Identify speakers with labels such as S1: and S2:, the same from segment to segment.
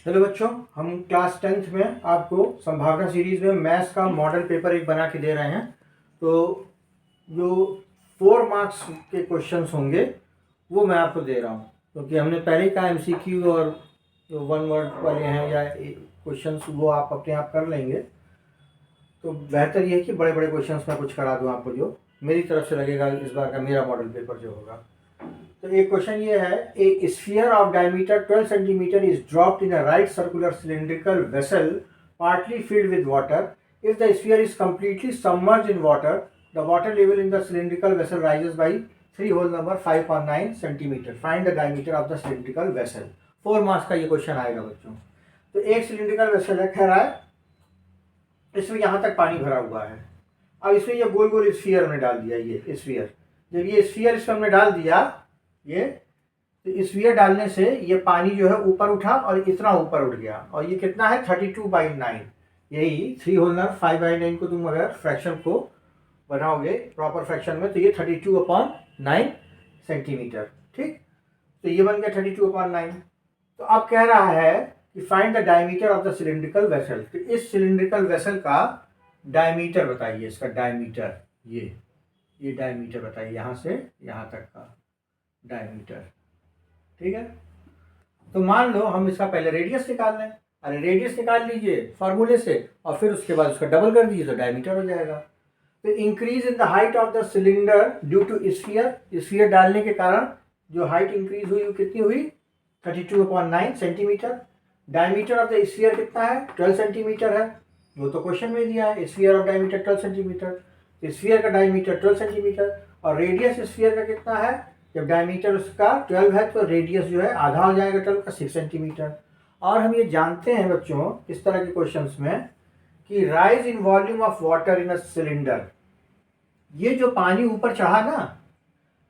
S1: Hello बच्चों, हम class 10th में आपको संभावना सीरीज़ में मैथ्स का मॉडल पेपर एक बना के दे रहे हैं। तो जो 4 मार्क्स के क्वेश्चंस होंगे वो मैं आपको दे रहा हूँ, क्योंकि हमने पहले ही कहा एमसीक्यू और जो 1 वर्ड वाले हैं या क्वेश्चंस वो आप अपने आप कर लेंगे। तो बेहतर ये है कि बड़े बड़े क्वेश्चंस मैं कुछ करा दूँ आपको, जो मेरी तरफ से लगेगा इस बार का मेरा मॉडल पेपर जो होगा। तो एक क्वेश्चन ये है, ए sphere of diameter 12 centimetre is dropped in a right circular cylindrical vessel partly filled with water. If the sphere is completely submerged in water, the water level in the cylindrical vessel rises by 3 whole number 5.9 centimeter. Find the diameter of the cylindrical vessel. 4 marks का ये question आएगा बच्चों। तो एक cylindrical vessel है, कह रहा है इसमें यहाँ तक पानी भरा हुआ है। अब इसमें ये गोल गोल स्फीयर हमने डाल दिया, ये स्फीयर जब ये स्फीयर इसमें हमने डाल दिया, ये तो स्फीयर डालने से ये पानी जो है ऊपर उठा और इतना ऊपर उठ गया, और ये कितना है 32/9। यही 3 होल 5/9 को तुम अगर फ्रैक्शन को बनाओगे प्रॉपर फ्रैक्शन में तो ये 32/9 सेंटीमीटर। ठीक, तो ये बन गया 32/9। तो अब कह रहा है कि find the diameter of the cylindrical vessel. तो इस सिलिंड्रिकल वेसल का डायमीटर बताइए, इसका डायमीटर, ये डायमीटर बताइए, यहाँ से यहाँ तक का डायमीटर। ठीक है, तो मान लो हम इसका पहले रेडियस निकाल लें। अरे रेडियस निकाल लीजिए फॉर्मूले से और फिर उसके बाद उसका डबल कर दीजिए तो डायमीटर हो जाएगा। तो increase in the height of the cylinder due to sphere डालने के कारण जो हाइट इंक्रीज हुई वो कितनी हुई 32/9 centimetre. Diameter of the sphere कितना है 12 सेंटीमीटर है, वो तो क्वेश्चन में दिया है, sphere of diameter 12 centimetre. Sphere का डायमीटर 12 सेंटीमीटर और रेडियस स्फीयर का कितना है, जब डायमीटर उसका 12 है तो रेडियस जो है आधा हो जाएगा 12 का 6 सेंटीमीटर। और हम ये जानते हैं बच्चों इस तरह के क्वेश्चंस में कि rise in volume of water in a cylinder, ये जो पानी ऊपर चढ़ा ना,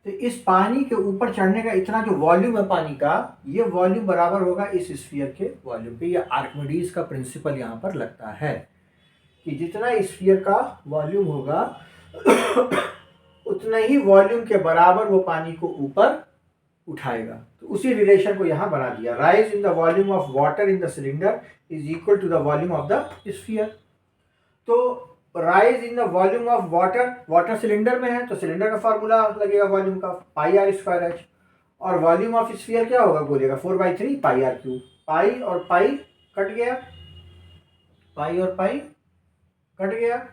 S1: तो इस पानी के ऊपर चढ़ने का इतना जो वॉल्यूम है पानी का, ये वॉल्यूम बराबर होगा इस स्फीयर के वॉल्यूम पे। ये आर्किमिडीज का प्रिंसिपल यहाँ पर लगता है कि जितना स्फीयर का वॉल्यूम होगा उतना ही वॉल्यूम के बराबर वो पानी को ऊपर उठाएगा। तो उसी रिलेशन को यहाँ बना दिया, rise in the volume of water in the cylinder is equal to the volume of the sphere. तो rise in the volume of water cylinder में है तो सिलेंडर का फॉर्मूला लगेगा वॉल्यूम का πr²h, और वॉल्यूम ऑफ स्फीयर क्या होगा बोलेगा 4/3 πr³। पाई और पाई कट गया, पाई और पाई कट गया,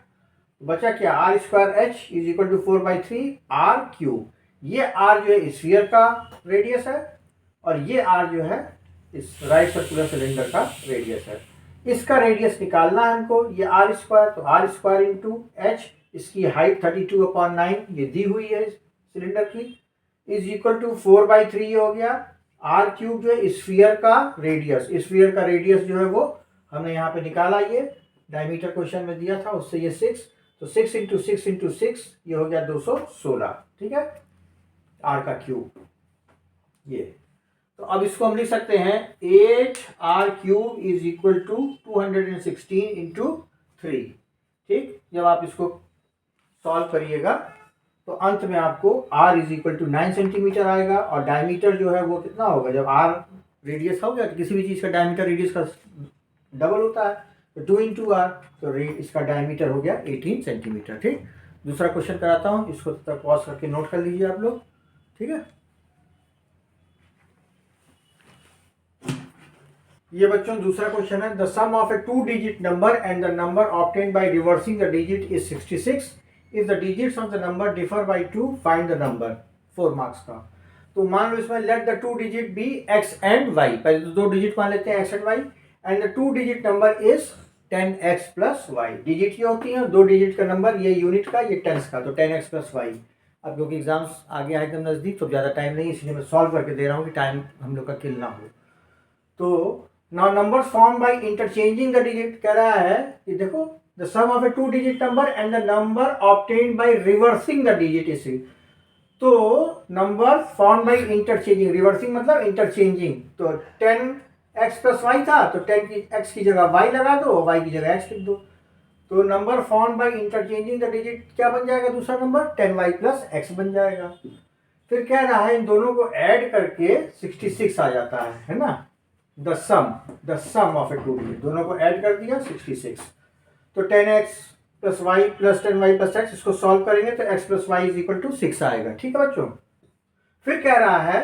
S1: बचा क्या r²h is equal to 4/3 r³। ये r जो है स्फीयर का रेडियस है और ये r जो है इस राइट सर्कुलर सिलेंडर का रेडियस है। इसका रेडियस निकालना है हमको, ये r², तो r² इंटू h, इसकी हाइट 32/9 ये दी हुई है सिलेंडर की, इज इक्वल टू 4/3 हो गया। r³ जो है स्फीयर का रेडियस, स्फीयर का रेडियस जो है वो हमने यहाँ पे निकाला, ये डायमीटर क्वेश्चन में दिया था उससे, ये 6, तो 6 इंटू 6 इंटू 6 ये हो गया 216। ठीक है, r का क्यूब ये। तो अब इसको हम लिख सकते हैं 8r³ is equal to 216 into 3। ठीक, जब आप इसको सॉल्व करिएगा तो अंत में आपको r is equal to 9 centimetre आएगा, और डायमीटर जो है वो कितना होगा, जब r रेडियस हो गया तो किसी भी चीज़ का डायमीटर रेडियस का डबल होता है, तो 2 इंटू r, तो इसका डायमीटर हो गया 18 सेंटीमीटर। ठीक, दूसरा क्वेश्चन कराता हूँ, इसको तक पॉज करके नोट कर लीजिए आप लोग। ठीक है, ये बच्चों दूसरा क्वेश्चन है, the sum of a 2 digit number and the number obtained by reversing the digit is 66। If the digits of the number differ by 2 find the number. 4 marks का। तो मान लो इसमें let the 2 digit be x and y, पहले तो 2 digit मान लेते हैं x and y, and the 2 digit number is 10x plus y। Digit ये होती है 2 डिजिट का नंबर, ये यूनिट का, ये टेंस का, तो 10x प्लस y। अब क्योंकि एग्जाम्स आगे आए एकदम नज़दीक तो ज़्यादा टाइम नहीं, इसलिए मैं सॉल्व करके दे रहा हूँ कि टाइम हम लोग का किल ना हो। तो now number form by interchanging the digit, कह रहा है कि देखो the sum of a 2 digit number and the number obtained by reversing the digit is. तो number form by interchanging, reversing मतलब इंटरचेंजिंग, तो 10x प्लस y था तो 10 की x की जगह y लगा दो, y की जगह x लिख दो, तो number form by interchanging the digit क्या बन जाएगा, दूसरा नंबर 10y प्लस x बन जाएगा। फिर कह रहा है इन दोनों को ऐड करके 66 आ जाता है ना, the sum of a two digit, दोनों को ऐड कर दिया 66। तो 10x plus y plus 10y plus x, इसको सॉल्व करेंगे तो x plus y is equal to 6 आएगा। ठीक है बच्चों। फिर कह रहा है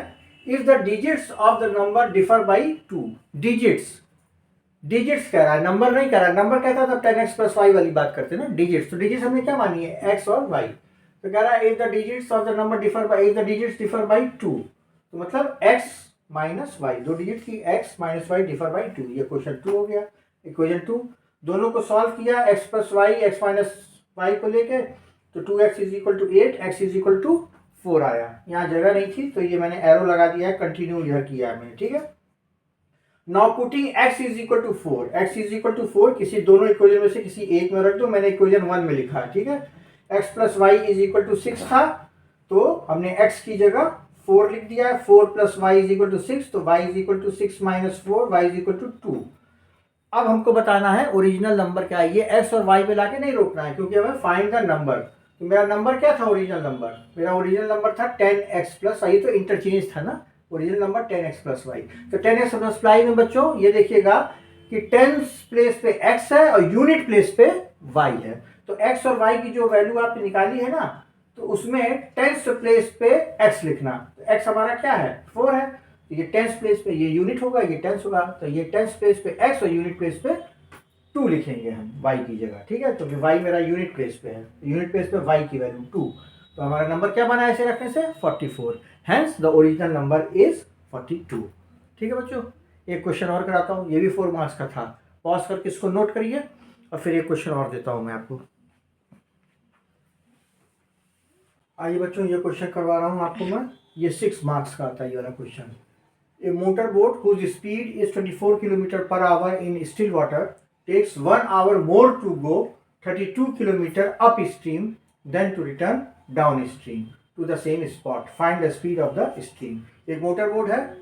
S1: if the digits of the number differ by 2, digits कह रहा है, नंबर नहीं कह रहा है। नंबर कहता तब 10x प्लस वाई वाली बात करते ना। डिजिट्स, तो डिजिट्स हमने क्या मानी है, x और y। तो कह रहा है if the digits of the number differ by, if the digits differ by 2, तो मतलब x माइनस वाई, दो डिजिट की x minus y differ by 2, ये क्वेश्चन 2 हो गया। इक्वेशन 2 दोनों को सॉल्व किया, x plus y x minus y को लेके, तो 2x is equal to 8, x is equal to 4 आया। यहाँ जगह नहीं थी तो ये मैंने एरो लगा दिया है, कंटिन्यू यह किया है मैंने। ठीक है। Now putting x is equal to 4, x is equal to 4 किसी दोनों इक्वेशन में से किसी एक में रख दो। मैंने इक्वेशन 1 में लिखा है। ठीक है। x plus y is equal to 6 था, तो हमने x की जगह 4 लिख दिया है। 4 plus y is equal to 6, तो y is equal to 6 minus 4, y is equal to 2। अब हमको बताना है ओरिजिनल नंबर क्या है। ये x और y पे लाके नहीं रोकना है, क्योंकि हमें फाइंड द नंबर। तो मेरा नंबर क्या था ओरिजिनल नंबर, मेरा ओरिजिनल नंबर था 10x प्लस वाई, तो इंटरचेंज था ना original number 10x plus Y. तो 10x प्लस वाई में बच्चों ये देखिएगा कि 10th प्लेस पे x है और यूनिट प्लेस पे y है। तो x और y की जो वैल्यू आपने निकाली है ना, तो उसमें 10th प्लेस पे x लिखना। तो x हमारा क्या है 4 है, तो ये 10th प्लेस पे ये यूनिट होगा, ये 10th होगा, तो ये 10th प्लेस पे x और यूनिट प्लेस पे 2 लिखेंगे हम y की जगह। ठीक है। तो y मेरा यूनिट प्लेस पे है, यूनिट प्लेस पे y की वैल्यू 2, तो हमारा नंबर क्या बना ऐसे रखने से 44। Hence the original number is 42। ठीक है बच्चों। एक क्वेश्चन और कराता हूँ, ये भी 4 मार्क्स का था। पॉज करके इसको नोट करिए और फिर एक क्वेश्चन और देता हूँ मैं आपको। आइए बच्चों ये क्वेश्चन करवा रहा हूँ आपको मैं, ये 6 मार्क्स का आता है ये वाला question. A motor boat whose speed is 24 kilometre per hour in still water takes 1 hour more to go 32 kilometre upstream then to return downstream to the same spot, find the speed of the stream. एक motor boat है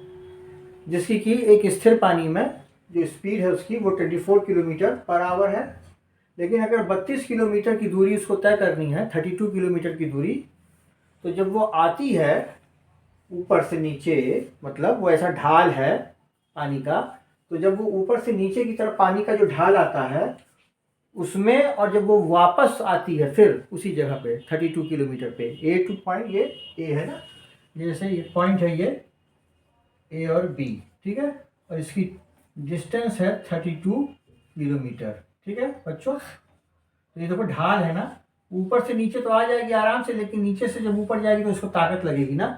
S1: जिसकी की एक स्थिर पानी में जो speed है उसकी वो 24 किलोमीटर पर आवर है, लेकिन अगर 32 किलोमीटर की दूरी उसको तय करनी है, 32 किलोमीटर की दूरी, तो जब वो आती है ऊपर से नीचे, मतलब वो ऐसा ढाल है पानी का, तो जब वो ऊपर से नीचे की तरफ पानी का जो ढाल आता है उसमें, और जब वो वापस आती है फिर उसी जगह पे 32 किलोमीटर पे, ए टू पॉइंट, ये ए है ना, जैसे ये पॉइंट है ये ए और बी। ठीक है। और इसकी डिस्टेंस है 32 किलोमीटर। ठीक है बच्चों। तो ये देखो ढाल है ना, ऊपर से नीचे तो आ जाएगी आराम से, लेकिन नीचे से जब ऊपर जाएगी तो उसको ताकत लगेगी ना।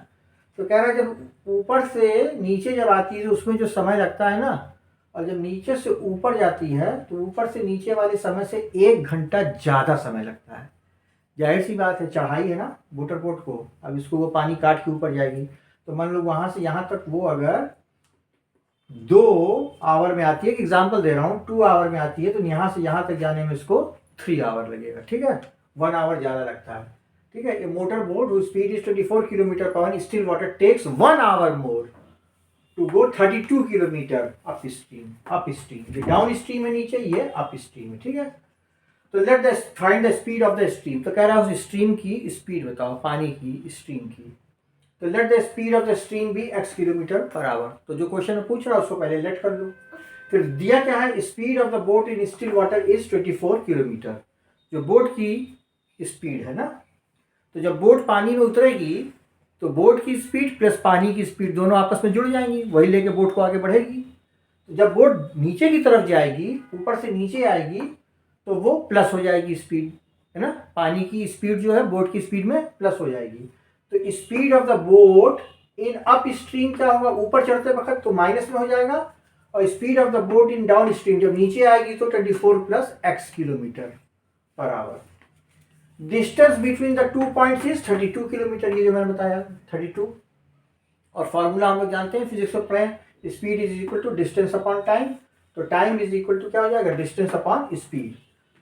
S1: तो कह रहा है जब ऊपर से नीचे जब आती है तो उसमें जो समय लगता है ना, और जब नीचे से ऊपर जाती है तो ऊपर से नीचे वाले समय से 1 घंटा ज़्यादा समय लगता है। जाहिर सी बात है, चढ़ाई है ना मोटर बोट को, अब इसको वो पानी काट के ऊपर जाएगी, तो मान लो वहाँ से यहाँ तक वो अगर 2 आवर में आती है, एग्जाम्पल दे रहा हूँ, 2 आवर में आती है, तो यहाँ से यहाँ तक जाने में इसको 3 आवर लगेगा। ठीक है। 1 आवर ज़्यादा लगता है। ठीक है। A motor boat whose speed is 24 kilometre per hour in still water takes 1 hour more to go 32 kilometre upstream. ये डाउन स्ट्रीम है नीचे, ये अप स्ट्रीम है। ठीक है। तो let the find the speed of the stream. तो कह रहा है उस स्ट्रीम की स्पीड बताओ, पानी की स्ट्रीम की। तो let the speed of the stream be x kilometre per hour. तो जो क्वेश्चन पूछ रहा है उसको पहले लेट कर लो। फिर दिया क्या है, speed of the boat in still water is 24 kilometre. जो बोट की स्पीड है ना, तो जब बोट पानी में उतरेगी तो बोट की स्पीड प्लस पानी की स्पीड दोनों आपस में जुड़ जाएंगी, वही लेके बोट को आगे बढ़ेगी। तो जब बोट नीचे की तरफ जाएगी, ऊपर से नीचे आएगी, तो वो प्लस हो जाएगी स्पीड, है ना। पानी की स्पीड जो है बोट की स्पीड में प्लस हो जाएगी। तो speed of the boat in up stream क्या होगा, ऊपर चढ़ते वक्त तो माइनस में हो जाएगा, और speed of the boat in down stream जब नीचे आएगी तो 24 plus x kilometre per our. Distance between the 2 points is 32 kilometre, ये जो मैंने बताया 32। और फॉर्मूला हम लोग जानते हैं फिजिक्स में पढ़े, speed is equal to distance upon time. तो टाइम इज इक्वल टू क्या हो जाएगा, डिस्टेंस अपॉन स्पीड।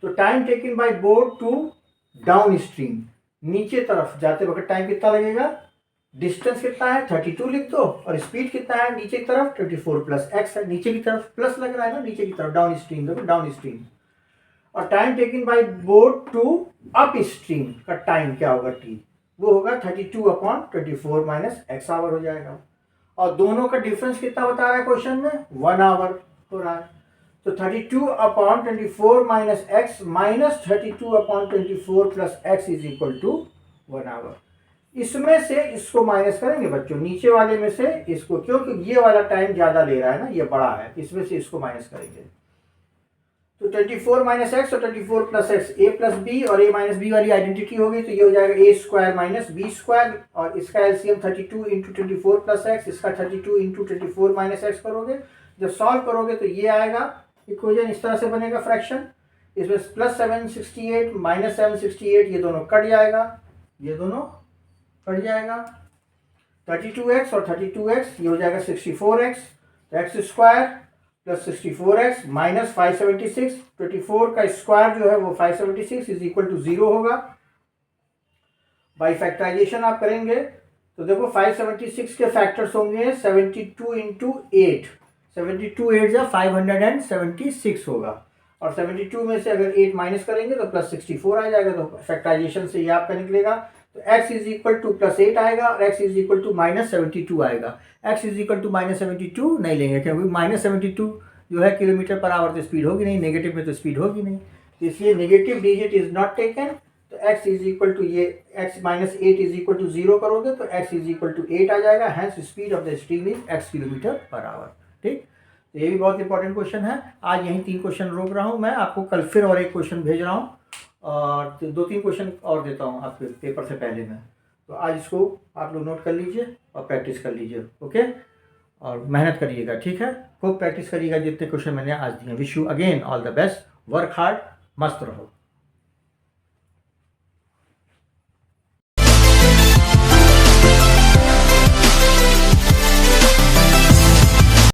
S1: तो time taken by boat to downstream, नीचे तरफ जाते वक्त टाइम कितना लगेगा, डिस्टेंस कितना है 32 लिख दो, और स्पीड कितना है नीचे की तरफ 24 प्लस x है, नीचे की तरफ प्लस लग रहा है ना, नीचे की तरफ डाउन स्ट्रीम, देखो डाउन स्ट्रीम। और time taken by boat to upstream का टाइम क्या होगा t, वो होगा 32 अपॉन 24 माइनस x आवर हो जाएगा। और दोनों का डिफरेंस कितना बता रहा है क्वेश्चन में, 1 आवर हो रहा है। तो 32/24 minus x minus 32/24 plus x is equal to 1 hour. इसमें से इसको माइनस करेंगे बच्चों, नीचे वाले में से इसको, क्योंकि ये वाला टाइम ज्यादा ले रहा है ना, ये बड़ा है, इसमें से इसको माइनस करेंगे। तो 24 माइनस एक्स और 24 प्लस एक्स, ए प्लस बी और ए माइनस बी वाली आइडेंटिटी होगी, तो ये हो जाएगा ए स्क्वायर माइनस बी स्क्वायर, और इसका एलसीएम 32 इंटू 24 प्लस एक्स, इसका 32 इंटू 24 माइनस एक्स करोगे। जब सॉल्व करोगे तो ये आएगा इक्वेशन, इस तरह से बनेगा फ्रैक्शन। इसमें प्लस 768 माइनस 768 ये दोनों कट जाएगा, ये दोनों कट जाएगा। 32x और 32x ये हो जाएगा 64x, तो x square plus 64x minus 576, 24 का स्क्वायर जो है वो 576 इज इक्वल टू 0 होगा। बाई फैक्टराइजेशन आप करेंगे तो देखो 576 के फैक्टर्स होंगे 72 इंटू 8, 72 8 या 576 होगा, और 72 में से अगर 8 माइनस करेंगे तो प्लस 64 आ जाएगा। तो फैक्टराइजेशन से ये आपका निकलेगा, तो x is equal to plus 8 आएगा और x is equal to minus 72 आएगा। x is equal to minus 72 नहीं लेंगे, क्योंकि माइनस 72 जो है किलोमीटर पर आवर तो स्पीड होगी नहीं, नेगेटिव में तो स्पीड होगी नहीं, तो इसलिए negative digit is not taken. तो x इज इक्वल टू ये x minus 8 is equal to 0 करोगे तो x इज इक्वल टू 8 आ जाएगा, hence speed of the stream is x kilometre per hour. ठीक, तो ये भी बहुत इंपॉर्टेंट क्वेश्चन है। आज यहीं 3 क्वेश्चन रोक रहा हूँ मैं, आपको कल फिर और एक क्वेश्चन भेज रहा हूँ, और 2-3 क्वेश्चन और देता हूँ आपके पेपर से पहले में। तो आज इसको आप लोग नोट कर लीजिए और प्रैक्टिस कर लीजिए, ओके, और मेहनत करिएगा, ठीक है, खूब प्रैक्टिस करिएगा जितने क्वेश्चन मैंने आज दिए। Wish you again all the best, work hard, मस्त रहो।